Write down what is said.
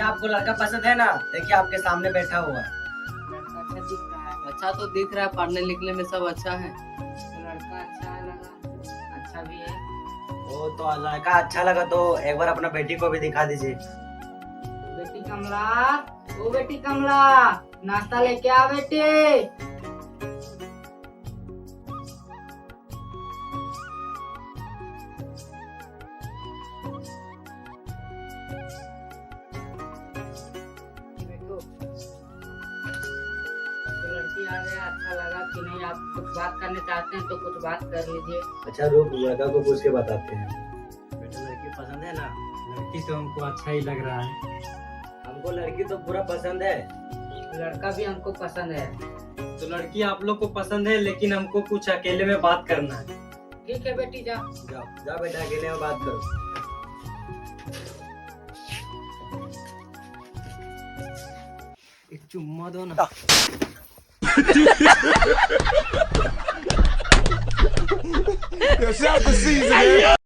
क्या आपको लड़का पसंद है ना? देखिए आपके सामने बैठा हुआ है। लड़का अच्छा दिख रहा है। अच्छा तो दिख रहा है, पढ़ने लिखने में सब अच्छा है। तो लड़का अच्छा लगा, अच्छा भी है। वो तो लड़का अच्छा लगा तो एक बार अपना बेटी को भी दिखा दीजिए। बेटी कमला, ओ बेटी कमला, नाश्ता लेके आ बेटी। देखो, तो लड़की आ गया, अच्छा लगा कि नहीं? आप कुछ बात करने चाहते हैं तो कुछ बात कर लीजिए। अच्छा रुक, लड़का को पूछ के बताते हैं। बेटा लड़की पसंद है ना? लड़की तो हमको अच्छा ही लग रहा है। हमको लड़की तो पूरा पसंद है। लड़का भी हमको पसंद है। तो लड़की आप लोग को पसंद है, लेकिन हमको कुछ अकेले में बात करना है। ठीक है बेटी, जा। जाओ जाओ बेटा, अकेले में बात करो। एक चुम्मा दो ना। Yo, shout out to Caesar.